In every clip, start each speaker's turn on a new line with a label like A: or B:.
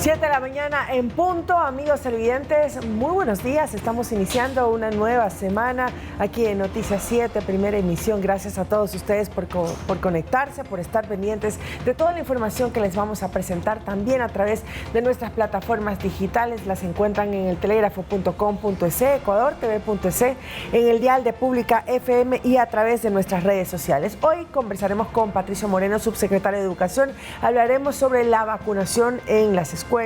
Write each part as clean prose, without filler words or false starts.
A: 7 de la mañana en punto, amigos televidentes, muy buenos días. Estamos iniciando una nueva semana aquí en Noticias 7, primera emisión. Gracias a todos ustedes por conectarse, por estar pendientes de toda la información que les vamos a presentar también a través de nuestras plataformas digitales. Las encuentran en el telegrafo.com.es, ecuadortv.es, en el dial de Pública FM y a través de nuestras redes sociales. Hoy conversaremos con Patricio Moreno, subsecretario de Educación. Hablaremos sobre la vacunación en las escuelas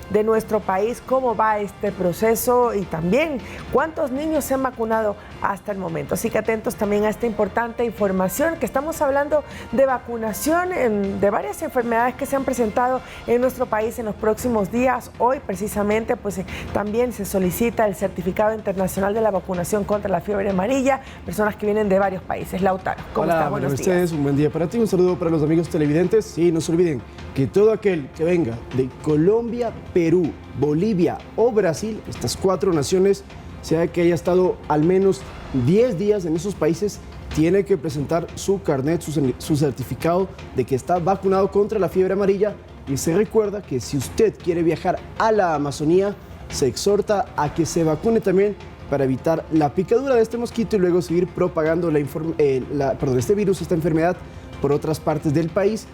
A: de nuestro país, cómo va este proceso y también cuántos niños se han vacunado hasta el momento. Así que atentos también a esta importante información, que estamos hablando de vacunación de varias enfermedades que se han presentado en nuestro país en los próximos días. Hoy precisamente pues también se solicita el certificado internacional de la vacunación contra la fiebre amarilla, personas que vienen de varios países. Lautaro, ¿cómo está?
B: Buenos días. Un buen día para ti, un saludo para los amigos televidentes. Y no se olviden que todo aquel que venga de Colombia, Perú, Bolivia o Brasil, estas 4 naciones, sea que haya estado al menos 10 días en esos países, tiene que presentar su carnet, su certificado de que está vacunado contra la fiebre amarilla. Y se recuerda que si usted quiere viajar a la Amazonía, se exhorta a que se vacune también para evitar la picadura de este mosquito y luego seguir propagando este virus, esta enfermedad, por otras partes del país.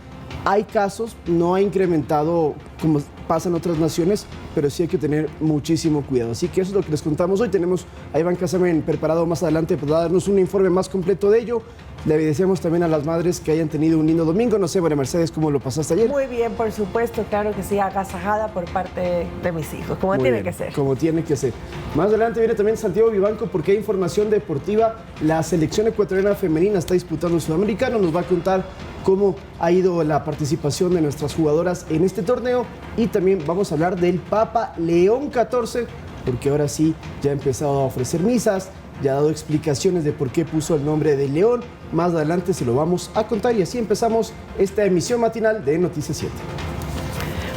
B: Hay casos, no ha incrementado como pasa en otras naciones, pero sí hay que tener muchísimo cuidado. Así que eso es lo que les contamos hoy. Tenemos a Iván Casamen preparado más adelante para darnos un informe más completo de ello. Le agradecemos también a las madres que hayan tenido un lindo domingo. No sé, María Mercedes, ¿cómo lo pasaste ayer?
A: Muy bien, por supuesto, claro que sí, agasajada por parte de mis hijos, como tiene que ser.
B: Como tiene que ser. Más adelante viene también Santiago Vivanco, porque hay información deportiva. La selección ecuatoriana femenina está disputando el Sudamericano. Nos va a contar cómo ha ido la participación de nuestras jugadoras en este torneo. Y también vamos a hablar del Papa León XIV, porque ahora sí ya ha empezado a ofrecer misas, ya ha dado explicaciones de por qué puso el nombre de León. Más adelante se lo vamos a contar y así empezamos esta emisión matinal de Noticias 7.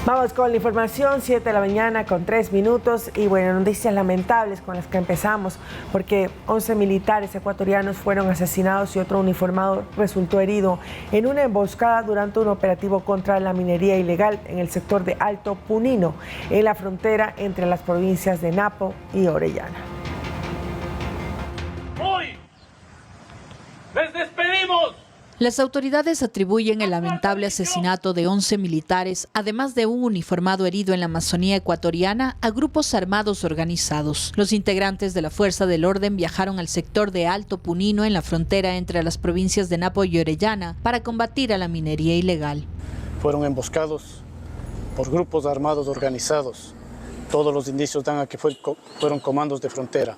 A: Vamos con la información, 7 de la mañana con 3 minutos y bueno, noticias lamentables con las que empezamos, porque 11 militares ecuatorianos fueron asesinados y otro uniformado resultó herido en una emboscada durante un operativo contra la minería ilegal en el sector de Alto Punino, en la frontera entre las provincias de Napo y Orellana.
C: Hoy les despedimos.
D: Las autoridades atribuyen el lamentable asesinato de 11 militares, además de un uniformado herido en la Amazonía ecuatoriana, a grupos armados organizados. Los integrantes de la Fuerza del Orden viajaron al sector de Alto Punino, en la frontera entre las provincias de Napo y Orellana, para combatir a la minería ilegal.
E: Fueron emboscados por grupos armados organizados. Todos los indicios dan a que fueron comandos de frontera.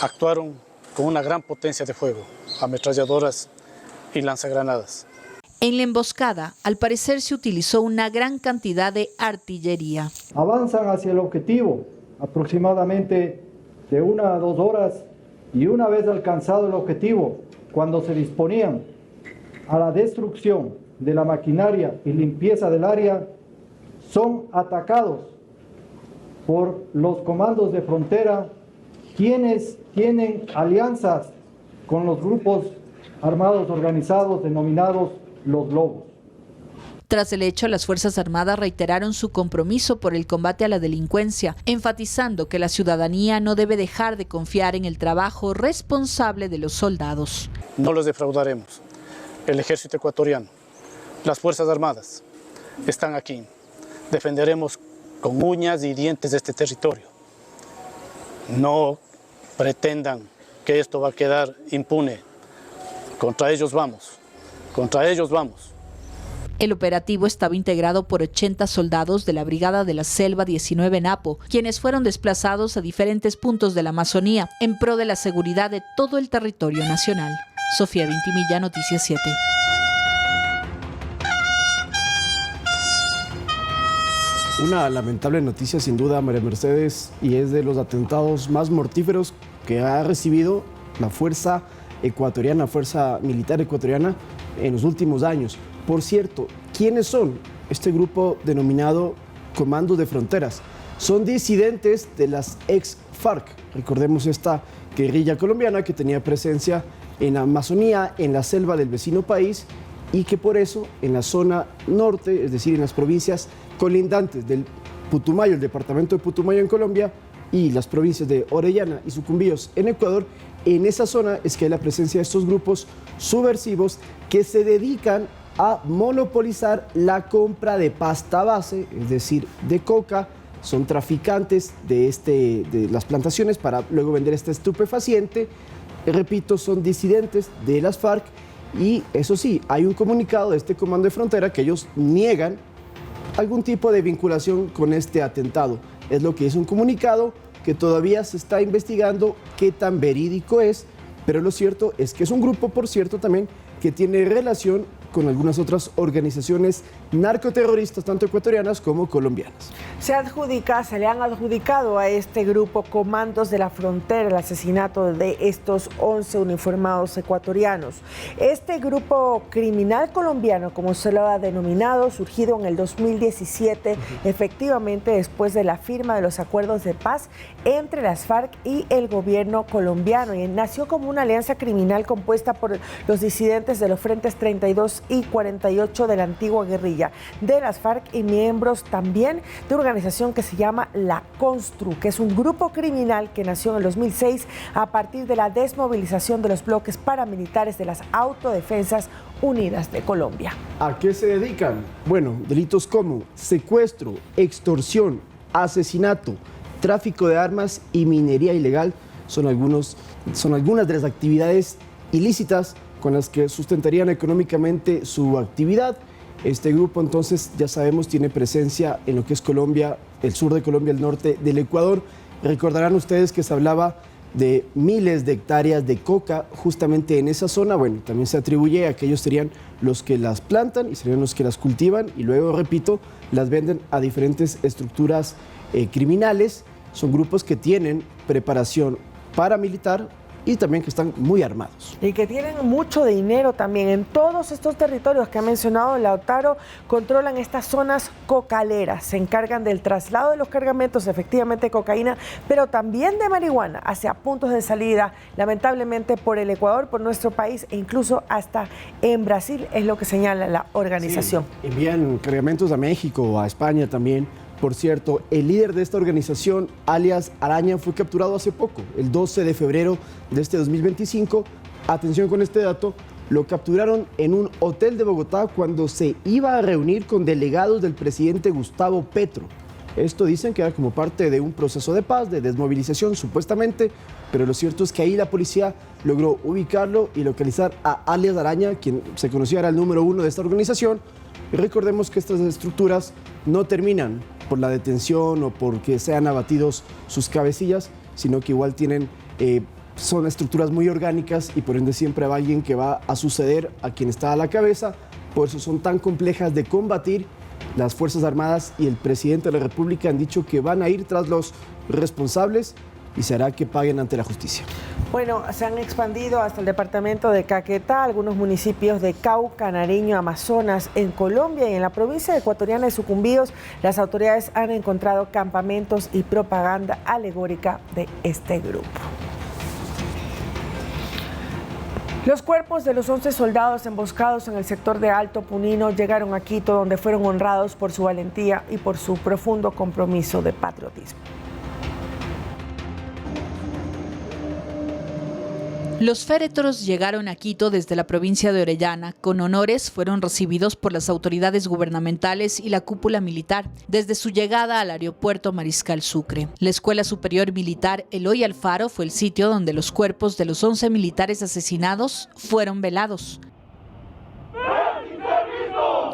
E: Actuaron con una gran potencia de fuego, ametralladoras y lanzagranadas.
D: En la emboscada, al parecer se utilizó una gran cantidad de artillería.
F: Avanzan hacia el objetivo aproximadamente de 1 a 2 horas y una vez alcanzado el objetivo, cuando se disponían a la destrucción de la maquinaria y limpieza del área, son atacados por los comandos de frontera, quienes tienen alianzas con los grupos armados organizados denominados los Lobos.
D: Tras el hecho, las Fuerzas Armadas reiteraron su compromiso por el combate a la delincuencia, enfatizando que la ciudadanía no debe dejar de confiar en el trabajo responsable de los soldados.
E: No los defraudaremos. El ejército ecuatoriano, las Fuerzas Armadas, están aquí. Defenderemos con uñas y dientes este territorio. No pretendan que esto va a quedar impune. Contra ellos vamos, contra ellos vamos.
D: El operativo estaba integrado por 80 soldados de la Brigada de la Selva 19 Napo, quienes fueron desplazados a diferentes puntos de la Amazonía en pro de la seguridad de todo el territorio nacional. Sofía Vintimilla, Noticias 7.
B: Una lamentable noticia sin duda, María Mercedes, y es de los atentados más mortíferos que ha recibido la fuerza ecuatoriana, fuerza militar ecuatoriana en los últimos años. Por cierto, ¿quiénes son este grupo denominado Comando de Fronteras? Son disidentes de las ex-FARC. Recordemos esta guerrilla colombiana que tenía presencia en la Amazonía, en la selva del vecino país, y que por eso en la zona norte, es decir, en las provincias colindantes del Putumayo, el departamento de Putumayo en Colombia, y las provincias de Orellana y Sucumbíos en Ecuador, en esa zona es que hay la presencia de estos grupos subversivos que se dedican a monopolizar la compra de pasta base, es decir, de coca. Son traficantes de las plantaciones para luego vender este estupefaciente. Repito, son disidentes de las FARC y eso sí, hay un comunicado de este Comando de Frontera que ellos niegan algún tipo de vinculación con este atentado. Es lo que es un comunicado que todavía se está investigando qué tan verídico es, pero lo cierto es que es un grupo, por cierto, también que tiene relación con algunas otras organizaciones narcoterroristas, tanto ecuatorianas como colombianas.
A: Se le han adjudicado a este grupo Comandos de la Frontera el asesinato de estos 11 uniformados ecuatorianos. Este grupo criminal colombiano, como se lo ha denominado, surgido en el 2017, efectivamente después de la firma de los acuerdos de paz entre las FARC y el gobierno colombiano, y nació como una alianza criminal compuesta por los disidentes de los frentes 32 y 48 de la antigua guerrilla de las FARC y miembros también de una organización que se llama La Constru, que es un grupo criminal que nació en el 2006 a partir de la desmovilización de los bloques paramilitares de las Autodefensas Unidas de Colombia.
B: ¿A qué se dedican? Bueno, delitos como secuestro, extorsión, asesinato, tráfico de armas y minería ilegal son algunas de las actividades ilícitas con las que sustentarían económicamente su actividad. Este grupo, entonces, ya sabemos, tiene presencia en lo que es Colombia, el sur de Colombia, el norte del Ecuador. Recordarán ustedes que se hablaba de miles de hectáreas de coca justamente en esa zona. Bueno, también se atribuye a que ellos serían los que las plantan y serían los que las cultivan y luego, repito, las venden a diferentes estructuras criminales. Son grupos que tienen preparación paramilitar y también que están muy armados.
A: Y que tienen mucho dinero también. En todos estos territorios que ha mencionado Lautaro, controlan estas zonas cocaleras, se encargan del traslado de los cargamentos, efectivamente de cocaína, pero también de marihuana hacia puntos de salida, lamentablemente por el Ecuador, por nuestro país e incluso hasta en Brasil, es lo que señala la organización.
B: Sí, envían cargamentos a México, a España también. Por cierto, el líder de esta organización, alias Araña, fue capturado hace poco, el 12 de febrero de este 2025. Atención con este dato, lo capturaron en un hotel de Bogotá cuando se iba a reunir con delegados del presidente Gustavo Petro. Esto dicen que era como parte de un proceso de paz, de desmovilización supuestamente, pero lo cierto es que ahí la policía logró ubicarlo y localizar a alias Araña, quien se conocía era el número 1 de esta organización. Y recordemos que estas estructuras no terminan por la detención o porque sean abatidos sus cabecillas, sino que igual son estructuras muy orgánicas y por ende siempre hay alguien que va a suceder a quien está a la cabeza. Por eso son tan complejas de combatir. Las Fuerzas Armadas y el presidente de la República han dicho que van a ir tras los responsables y se hará que paguen ante la justicia.
A: Bueno, se han expandido hasta el departamento de Caquetá, algunos municipios de Cauca, Nariño, Amazonas, en Colombia y en la provincia ecuatoriana de Sucumbíos. Las autoridades han encontrado campamentos y propaganda alegórica de este grupo. Los cuerpos de los 11 soldados emboscados en el sector de Alto Punino llegaron a Quito, donde fueron honrados por su valentía y por su profundo compromiso de patriotismo.
D: Los féretros llegaron a Quito desde la provincia de Orellana. Con honores fueron recibidos por las autoridades gubernamentales y la cúpula militar desde su llegada al aeropuerto Mariscal Sucre. La Escuela Superior Militar Eloy Alfaro fue el sitio donde los cuerpos de los 11 militares asesinados fueron velados.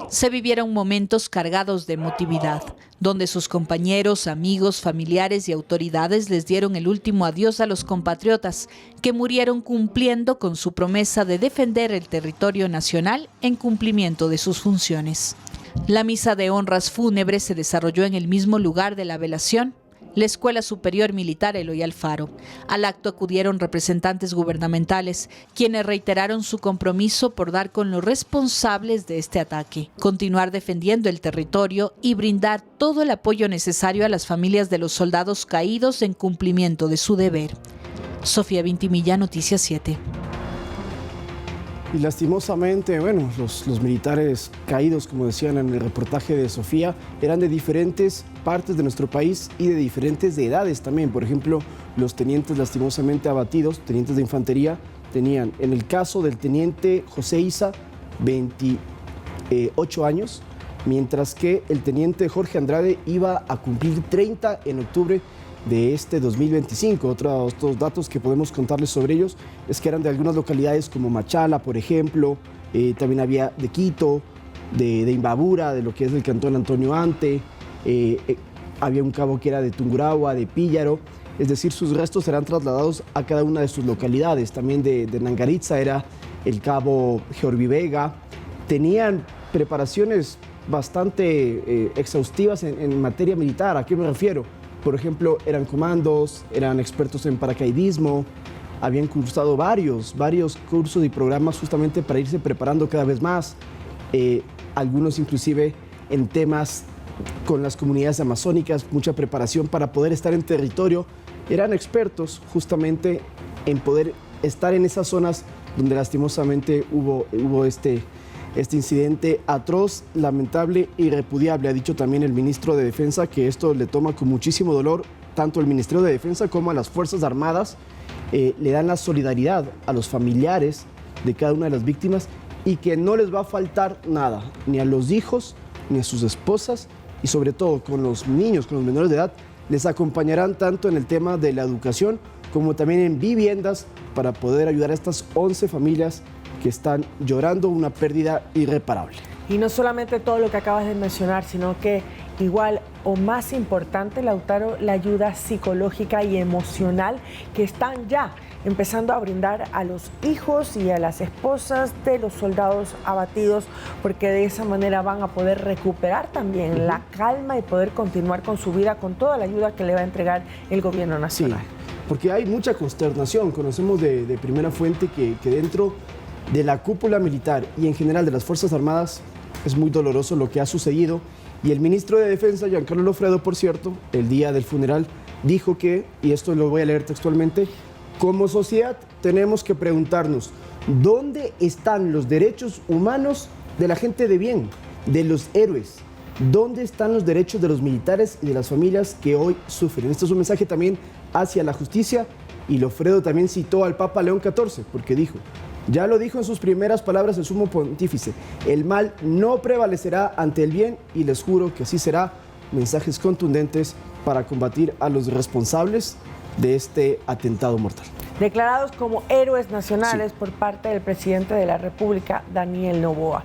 D: Se vivieron momentos cargados de emotividad, donde sus compañeros, amigos, familiares y autoridades les dieron el último adiós a los compatriotas que murieron cumpliendo con su promesa de defender el territorio nacional en cumplimiento de sus funciones. La misa de honras fúnebres se desarrolló en el mismo lugar de la velación, la Escuela Superior Militar Eloy Alfaro. Al acto acudieron representantes gubernamentales, quienes reiteraron su compromiso por dar con los responsables de este ataque, continuar defendiendo el territorio y brindar todo el apoyo necesario a las familias de los soldados caídos en cumplimiento de su deber. Sofía Vintimilla, Noticias 7.
B: Y lastimosamente, bueno, los militares caídos, como decían en el reportaje de Sofía, eran de diferentes partes de nuestro país y de diferentes edades también. Por ejemplo, los tenientes lastimosamente abatidos, tenientes de infantería, tenían, en el caso del teniente José Isa, 28 años, mientras que el teniente Jorge Andrade iba a cumplir 30 en octubre de este 2025. Otros datos que podemos contarles sobre ellos es que eran de algunas localidades como Machala, por ejemplo, también había de Quito, de Imbabura, de lo que es el cantón Antonio Ante, había un cabo que era de Tungurahua, de Píllaro, es decir, sus restos serán trasladados a cada una de sus localidades. También de Nangaritza era el cabo Georgi Vega. Tenían preparaciones bastante exhaustivas en materia militar. ¿A qué me refiero? Por ejemplo, eran comandos, eran expertos en paracaidismo, habían cursado varios cursos y programas justamente para irse preparando cada vez más, algunos inclusive en temas con las comunidades amazónicas, mucha preparación para poder estar en territorio. Eran expertos justamente en poder estar en esas zonas donde lastimosamente hubo este incidente atroz, lamentable y repudiable. Ha dicho también el ministro de Defensa que esto le toma con muchísimo dolor, tanto el Ministerio de Defensa como a las Fuerzas Armadas. Le dan la solidaridad a los familiares de cada una de las víctimas y que no les va a faltar nada, ni a los hijos, ni a sus esposas y sobre todo con los niños, con los menores de edad, les acompañarán tanto en el tema de la educación como también en viviendas para poder ayudar a estas 11 familias que están llorando una pérdida irreparable.
A: Y no solamente todo lo que acabas de mencionar, sino que igual o más importante, Lautaro, la ayuda psicológica y emocional que están ya empezando a brindar a los hijos y a las esposas de los soldados abatidos, porque de esa manera van a poder recuperar también la calma y poder continuar con su vida con toda la ayuda que le va a entregar el gobierno nacional.
B: Sí, porque hay mucha consternación. Conocemos de primera fuente que dentro de la cúpula militar y en general de las Fuerzas Armadas es muy doloroso lo que ha sucedido. Y el ministro de Defensa, Giancarlo Lofredo, por cierto, el día del funeral, dijo que, y esto lo voy a leer textualmente, como sociedad tenemos que preguntarnos, ¿dónde están los derechos humanos de la gente de bien, de los héroes? ¿Dónde están los derechos de los militares y de las familias que hoy sufren? Este es un mensaje también hacia la justicia, y Lofredo también citó al Papa León XIV, porque dijo, ya lo dijo en sus primeras palabras el sumo pontífice, el mal no prevalecerá ante el bien y les juro que así será. Mensajes contundentes para combatir a los responsables de este atentado mortal.
A: Declarados como héroes nacionales por parte del presidente de la República, Daniel Noboa.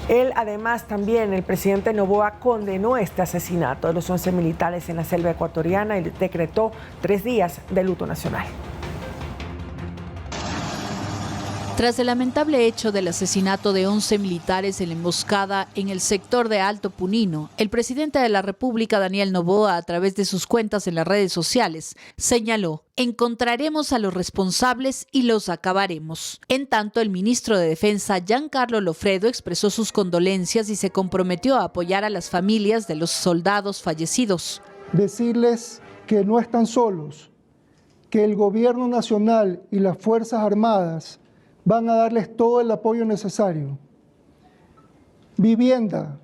A: Él, además, también, el presidente Noboa, condenó este asesinato de los 11 militares en la selva ecuatoriana y decretó 3 días de luto nacional.
D: Tras el lamentable hecho del asesinato de 11 militares en la emboscada en el sector de Alto Punino, el presidente de la República, Daniel Noboa, a través de sus cuentas en las redes sociales, señaló: encontraremos a los responsables y los acabaremos. En tanto, el ministro de Defensa, Giancarlo Lofredo, expresó sus condolencias y se comprometió a apoyar a las familias de los soldados fallecidos.
G: Decirles que no están solos, que el gobierno nacional y las Fuerzas Armadas van a darles todo el apoyo necesario. Vivienda,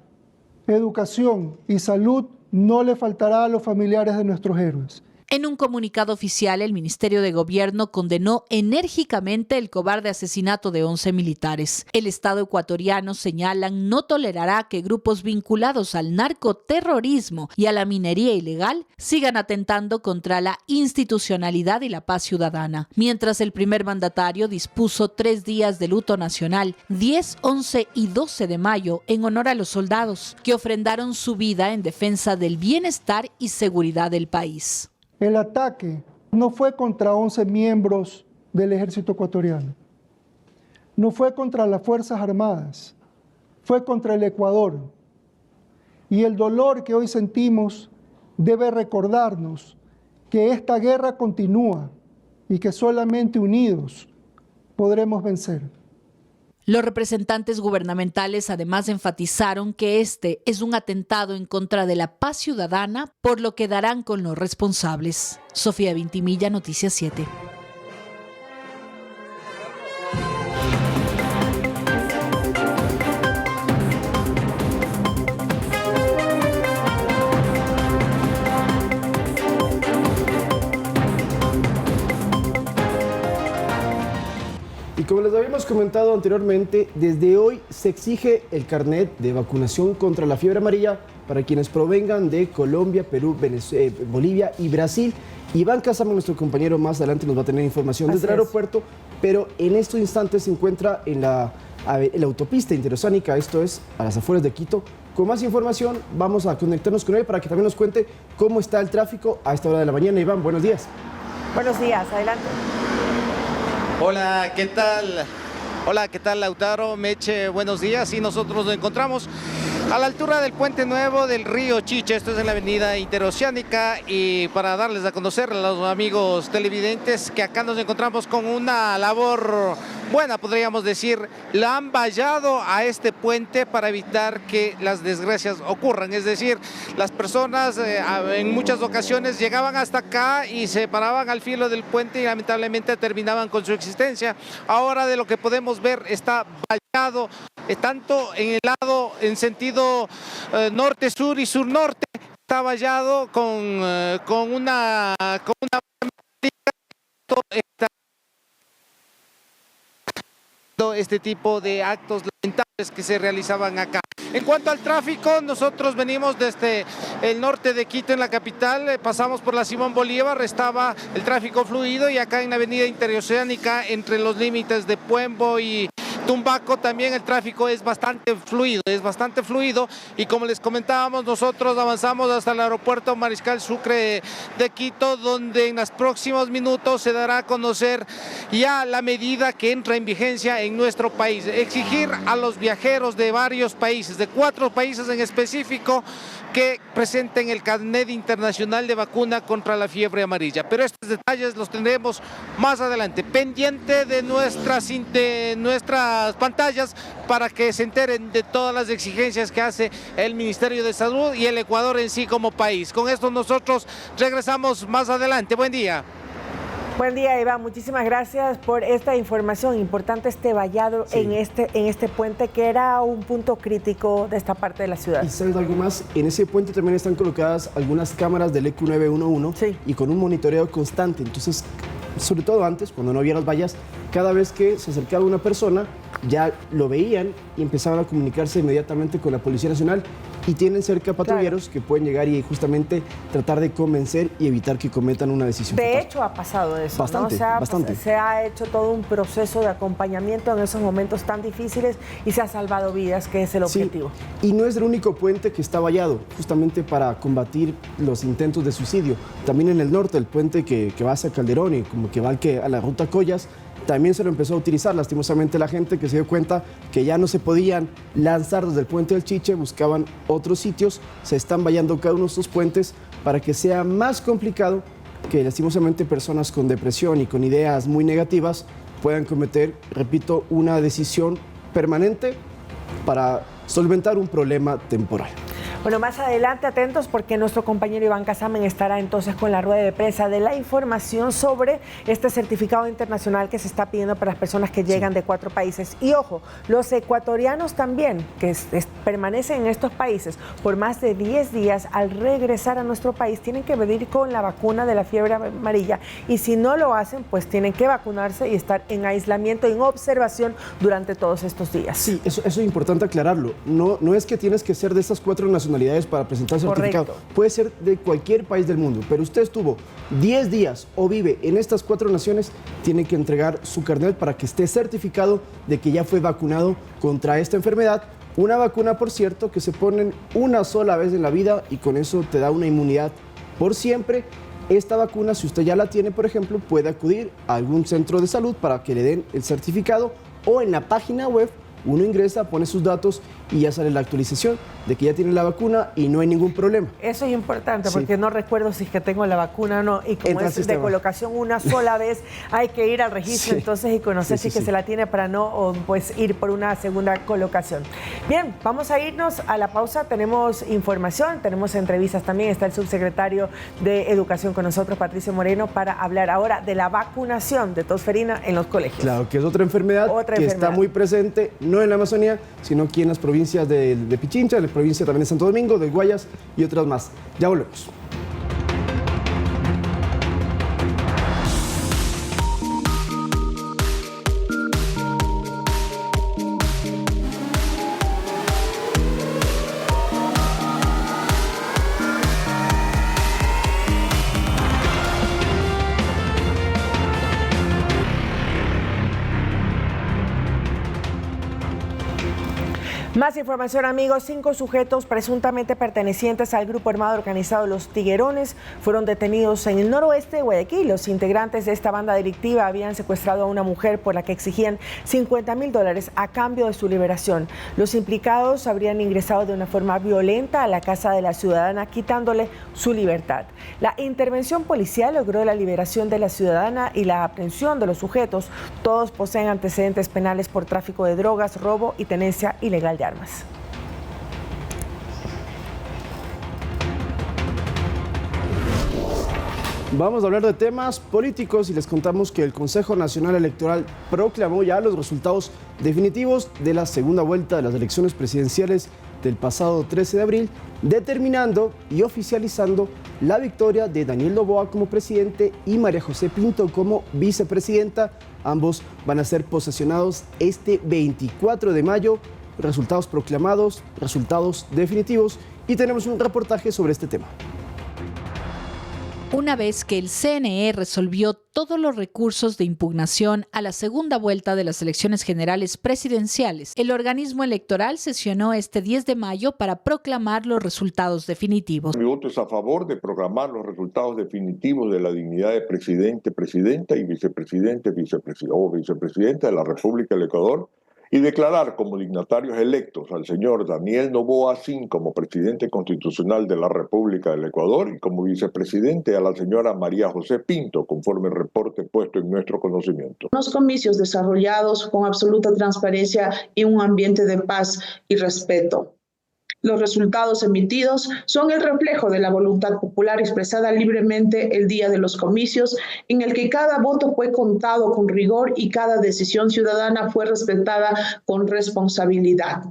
G: educación y salud no le faltará a los familiares de nuestros héroes.
D: En un comunicado oficial, el Ministerio de Gobierno condenó enérgicamente el cobarde asesinato de 11 militares. El Estado ecuatoriano, señalan, no tolerará que grupos vinculados al narcoterrorismo y a la minería ilegal sigan atentando contra la institucionalidad y la paz ciudadana. Mientras el primer mandatario dispuso 3 días de luto nacional, 10, 11 y 12 de mayo, en honor a los soldados que ofrendaron su vida en defensa del bienestar y seguridad del país.
G: El ataque no fue contra 11 miembros del ejército ecuatoriano, no fue contra las Fuerzas Armadas, fue contra el Ecuador. Y el dolor que hoy sentimos debe recordarnos que esta guerra continúa y que solamente unidos podremos vencer.
D: Los representantes gubernamentales además enfatizaron que este es un atentado en contra de la paz ciudadana, por lo que darán con los responsables. Sofía Vintimilla, Noticias 7.
B: hemos comentado anteriormente, desde hoy se exige el carnet de vacunación contra la fiebre amarilla para quienes provengan de Colombia, Perú, Bolivia y Brasil. Iván Casama, nuestro compañero, más adelante nos va a tener información desde el aeropuerto, pero en estos instantes se encuentra en la autopista interoceánica, esto es, a las afueras de Quito. Con más información vamos a conectarnos con él para que también nos cuente cómo está el tráfico a esta hora de la mañana. Iván, buenos días.
A: Buenos días, adelante.
H: Hola, ¿qué tal? Hola, ¿qué tal, Lautaro? Meche, buenos días. Y nosotros nos encontramos a la altura del Puente Nuevo del río Chiche. Esto es en la avenida Interoceánica. Y para darles a conocer a los amigos televidentes que acá nos encontramos con una labor buena, podríamos decir. La han vallado a este puente para evitar que las desgracias ocurran. Es decir, las personas en muchas ocasiones llegaban hasta acá y se paraban al filo del puente y lamentablemente terminaban con su existencia. Ahora, de lo que podemos ver, está vallado tanto en el lado en sentido norte-sur y sur-norte. Está vallado con una este tipo de actos lamentables que se realizaban acá. En cuanto al tráfico, nosotros venimos desde el norte de Quito, en la capital, pasamos por la Simón Bolívar, estaba el tráfico fluido, y acá en la avenida Interoceánica, entre los límites de Puembo y Tumbaco, también el tráfico es bastante fluido, y como les comentábamos, nosotros avanzamos hasta el aeropuerto Mariscal Sucre de Quito, donde en los próximos minutos se dará a conocer ya la medida que entra en vigencia en nuestro país. Exigir a los viajeros de varios países, de 4 países en específico, que presenten el carnet internacional de vacuna contra la fiebre amarilla. Pero estos detalles los tendremos más adelante, pendiente de nuestras pantallas, para que se enteren de todas las exigencias que hace el Ministerio de Salud y el Ecuador en sí como país. Con esto nosotros regresamos más adelante. Buen día.
A: Buen día, Iván. Muchísimas gracias por esta información. Importante este vallado en este puente, que era un punto crítico de esta parte de la ciudad.
B: Y sabes algo más, en ese puente también están colocadas algunas cámaras del EQ 911 y con un monitoreo constante. Entonces, sobre todo antes, cuando no había las vallas, cada vez que se acercaba una persona, ya lo veían y empezaban a comunicarse inmediatamente con la Policía Nacional, y tienen cerca patrulleros que pueden llegar y justamente tratar de convencer y evitar que cometan una decisión fatal.
A: De hecho, ha pasado eso,
B: bastante,
A: ¿no?
B: bastante.
A: Se ha hecho todo un proceso de acompañamiento en esos momentos tan difíciles y se ha salvado vidas, que es el objetivo.
B: Y no es el único puente que está vallado, justamente para combatir los intentos de suicidio. También en el norte, el puente que va hacia Calderón y como que va a la ruta Collas, también se lo empezó a utilizar. Lastimosamente, la gente que se dio cuenta que ya no se podían lanzar desde el puente del Chiche, buscaban otros sitios. Se están vallando cada uno de estos puentes para que sea más complicado que, lastimosamente, personas con depresión y con ideas muy negativas puedan cometer, repito, una decisión permanente para solventar un problema temporal.
A: Bueno, más adelante atentos, porque nuestro compañero Iván Casamen estará entonces con la rueda de prensa de la información sobre este certificado internacional que se está pidiendo para las personas que llegan de 4 países. Y ojo, los ecuatorianos también, que permanecen en estos países por más de 10 días, al regresar a nuestro país tienen que venir con la vacuna de la fiebre amarilla, y si no lo hacen, pues tienen que vacunarse y estar en aislamiento, en observación durante todos estos días.
B: Sí, eso es importante aclararlo. No es que tienes que ser de estas 4 nacionalidades para presentar certificado.
A: Correcto.
B: Puede ser de cualquier país del mundo, pero usted estuvo 10 días o vive en estas 4 naciones, tiene que entregar su carnet para que esté certificado de que ya fue vacunado contra esta enfermedad. Una vacuna, por cierto, que se ponen una sola vez en la vida, y con eso te da una inmunidad por siempre. Esta vacuna, si usted ya la tiene, por ejemplo, puede acudir a algún centro de salud para que le den el certificado, o en la página web uno ingresa, pone sus datos y ya sale la actualización de que ya tiene la vacuna y no hay ningún problema.
A: Eso es importante, porque no recuerdo si es que tengo la vacuna o no, y como es de colocación una sola vez, hay que ir al registro entonces y conocer si que se la tiene, para no pues ir por una segunda colocación. Bien, vamos a irnos a la pausa. Tenemos información, tenemos entrevistas también. Está el subsecretario de Educación con nosotros, Patricio Moreno, para hablar ahora de la vacunación de tosferina en los colegios.
B: Claro, que es otra enfermedad está muy presente, no en la Amazonía, sino aquí en las provincias de Pichincha, de la provincia también de Santo Domingo, de Guayas y otras más. Ya volvemos.
A: Más información, amigos. 5 sujetos presuntamente pertenecientes al grupo armado organizado Los Tiguerones fueron detenidos en el noroeste de Guayaquil. Los integrantes de esta banda delictiva habían secuestrado a una mujer por la que exigían $50,000 a cambio de su liberación. Los implicados habrían ingresado de una forma violenta a la casa de la ciudadana, quitándole su libertad. La intervención policial logró la liberación de la ciudadana y la aprehensión de los sujetos. Todos poseen antecedentes penales por tráfico de drogas, robo y tenencia ilegal de armas.
B: Vamos a hablar de temas políticos y les contamos que el Consejo Nacional Electoral proclamó ya los resultados definitivos de la segunda vuelta de las elecciones presidenciales del pasado 13 de abril, determinando y oficializando la victoria de Daniel Noboa como presidente y María José Pinto como vicepresidenta. Ambos van a ser posesionados este 24 de mayo. Resultados proclamados, resultados definitivos, y tenemos un reportaje sobre este tema.
D: Una vez que el CNE resolvió todos los recursos de impugnación a la segunda vuelta de las elecciones generales presidenciales, el organismo electoral sesionó este 10 de mayo para proclamar los resultados definitivos.
I: Mi voto es a favor de proclamar los resultados definitivos de la dignidad de presidente, presidenta y vicepresidente, vicepresidenta de la República del Ecuador, y declarar como dignatarios electos al señor Daniel Noboa Sin como presidente constitucional de la República del Ecuador y como vicepresidente a la señora María José Pinto, conforme el reporte puesto en nuestro conocimiento.
J: Unos comicios desarrollados con absoluta transparencia y un ambiente de paz y respeto. Los resultados emitidos son el reflejo de la voluntad popular expresada libremente el día de los comicios, en el que cada voto fue contado con rigor y cada decisión ciudadana fue respetada con responsabilidad.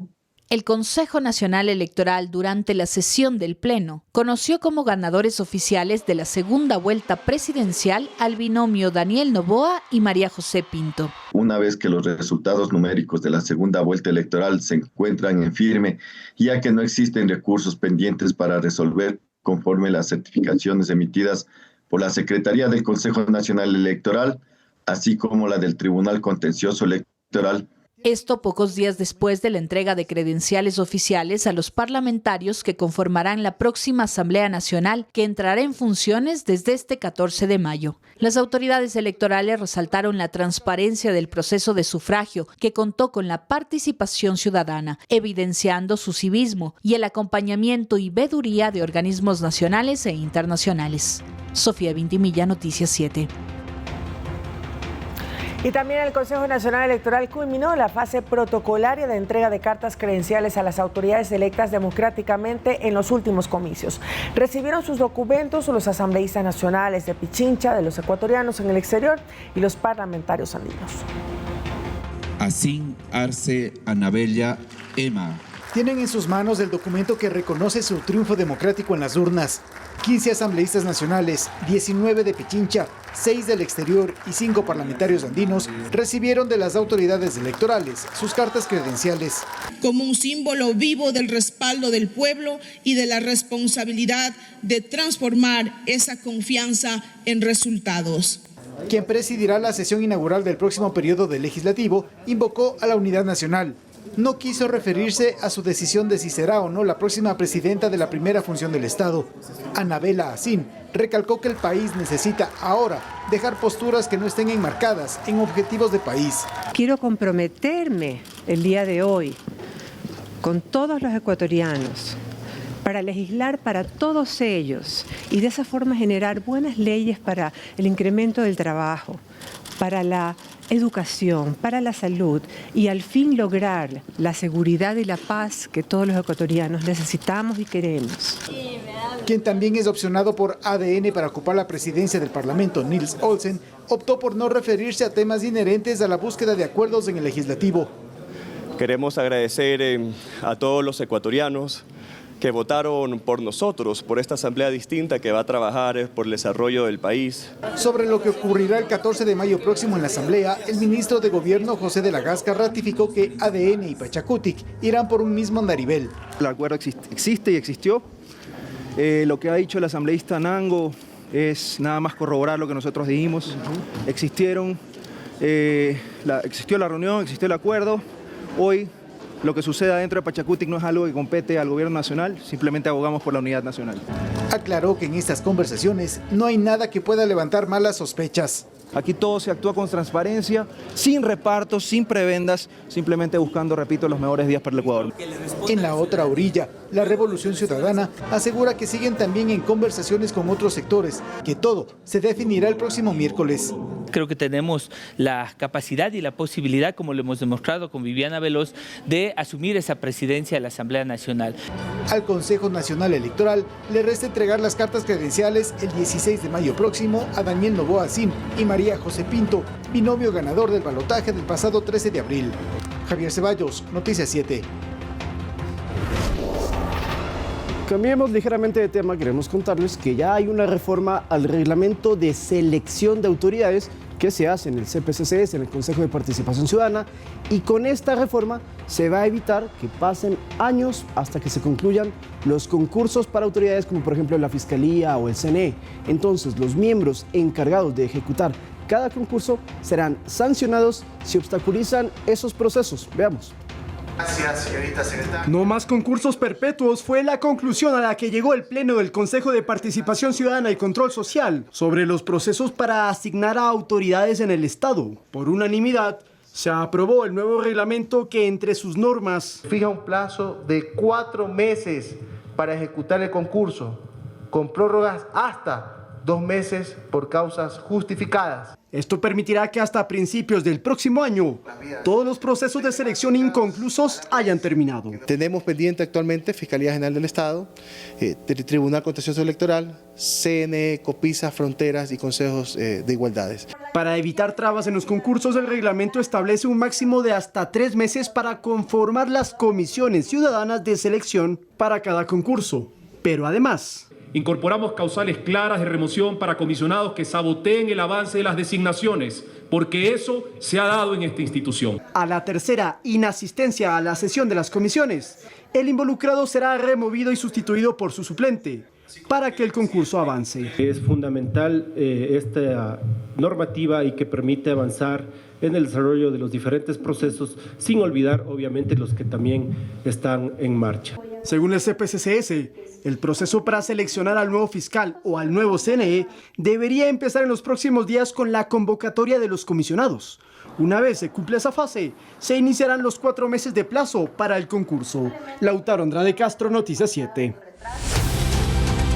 D: El Consejo Nacional Electoral, durante la sesión del Pleno, conoció como ganadores oficiales de la segunda vuelta presidencial al binomio Daniel Noboa y María José Pinto.
K: Una vez que los resultados numéricos de la segunda vuelta electoral se encuentran en firme, ya que no existen recursos pendientes para resolver conforme las certificaciones emitidas por la Secretaría del Consejo Nacional Electoral, así como la del Tribunal Contencioso Electoral.
D: Esto pocos días después de la entrega de credenciales oficiales a los parlamentarios que conformarán la próxima Asamblea Nacional, que entrará en funciones desde este 14 de mayo. Las autoridades electorales resaltaron la transparencia del proceso de sufragio, que contó con la participación ciudadana, evidenciando su civismo y el acompañamiento y veeduría de organismos nacionales e internacionales. Sofía Vintimilla, Noticias 7.
A: Y también el Consejo Nacional Electoral culminó la fase protocolaria de entrega de cartas credenciales a las autoridades electas democráticamente en los últimos comicios. Recibieron sus documentos los asambleístas nacionales de Pichincha, de los ecuatorianos en el exterior y los parlamentarios andinos.
L: Asín Arce Anabella Emma.
M: Tienen en sus manos el documento que reconoce su triunfo democrático en las urnas. 15 asambleístas nacionales, 19 de Pichincha, 6 del exterior y 5 parlamentarios andinos recibieron de las autoridades electorales sus cartas credenciales.
N: Como un símbolo vivo del respaldo del pueblo y de la responsabilidad de transformar esa confianza en resultados.
M: Quien presidirá la sesión inaugural del próximo periodo del legislativo invocó a la unidad nacional. No quiso referirse a su decisión de si será o no la próxima presidenta de la primera función del Estado. Anabella Asín recalcó que el país necesita ahora dejar posturas que no estén enmarcadas en objetivos de país.
O: Quiero comprometerme el día de hoy con todos los ecuatorianos para legislar para todos ellos y de esa forma generar buenas leyes para el incremento del trabajo, para la educación, para la salud y al fin lograr la seguridad y la paz que todos los ecuatorianos necesitamos y queremos.
M: Quien también es opcionado por ADN para ocupar la presidencia del Parlamento, Nils Olsen, optó por no referirse a temas inherentes a la búsqueda de acuerdos en el legislativo.
P: Queremos agradecer a todos los ecuatorianos que votaron por nosotros, por esta asamblea distinta que va a trabajar por el desarrollo del país.
M: Sobre lo que ocurrirá el 14 de mayo próximo en la asamblea, el ministro de Gobierno José de la Gasca ratificó que ADN y Pachacutic irán por un mismo andarivel.
Q: El acuerdo existe y existió. Lo que ha dicho el asambleísta Nango es nada más corroborar lo que nosotros dijimos. Existió la reunión, existió el acuerdo. Hoy Lo que suceda dentro de Pachacutic no es algo que compete al gobierno nacional, simplemente abogamos por la unidad nacional.
M: Aclaró que en estas conversaciones no hay nada que pueda levantar malas sospechas.
Q: Aquí todo se actúa con transparencia, sin repartos, sin prebendas, simplemente buscando, repito, los mejores días para el Ecuador.
M: En la otra orilla, la Revolución Ciudadana asegura que siguen también en conversaciones con otros sectores, que todo se definirá el próximo miércoles.
R: Creo que tenemos la capacidad y la posibilidad, como lo hemos demostrado con Viviana Veloz, de asumir esa presidencia de la Asamblea Nacional.
M: Al Consejo Nacional Electoral le resta entregar las cartas credenciales el 16 de mayo próximo a Daniel Noboa Sim y María José Pinto, binomio ganador del balotaje del pasado 13 de abril. Javier Ceballos, Noticias 7.
B: Cambiemos ligeramente de tema, queremos contarles que ya hay una reforma al reglamento de selección de autoridades que se hace en el CPCCS, en el Consejo de Participación Ciudadana, y con esta reforma se va a evitar que pasen años hasta que se concluyan los concursos para autoridades como por ejemplo la Fiscalía o el CNE. Entonces los miembros encargados de ejecutar cada concurso serán sancionados si obstaculizan esos procesos. Veamos.
S: Gracias, señorita secretaria.
B: No más concursos perpetuos fue la conclusión a la que llegó el Pleno del Consejo de Participación Ciudadana y Control Social sobre los procesos para asignar a autoridades en el Estado. Por unanimidad, se aprobó el nuevo reglamento que entre sus normas
S: fija un plazo de 4 meses para ejecutar el concurso, con prórrogas hasta 2 meses por causas justificadas.
B: Esto permitirá que hasta principios del próximo año todos los procesos de selección inconclusos hayan terminado.
S: Tenemos pendiente actualmente Fiscalía General del Estado, Tribunal Contencioso Electoral, CNE, COPISA, Fronteras y Consejos de Igualdades.
B: Para evitar trabas en los concursos, el reglamento establece un máximo de hasta 3 meses para conformar las comisiones ciudadanas de selección para cada concurso. Pero además,
C: incorporamos causales claras de remoción para comisionados que saboteen el avance de las designaciones, porque eso se ha dado en esta institución.
B: A la tercera inasistencia a la sesión de las comisiones, el involucrado será removido y sustituido por su suplente para que el concurso avance.
T: Es fundamental esta normativa y que permite avanzar en el desarrollo de los diferentes procesos, sin olvidar obviamente los que también están en marcha.
B: Según el CPCCS, el proceso para seleccionar al nuevo fiscal o al nuevo CNE debería empezar en los próximos días con la convocatoria de los comisionados. Una vez se cumpla esa fase, se iniciarán los 4 meses de plazo para el concurso. Lautaro Andrade Castro, Noticias 7.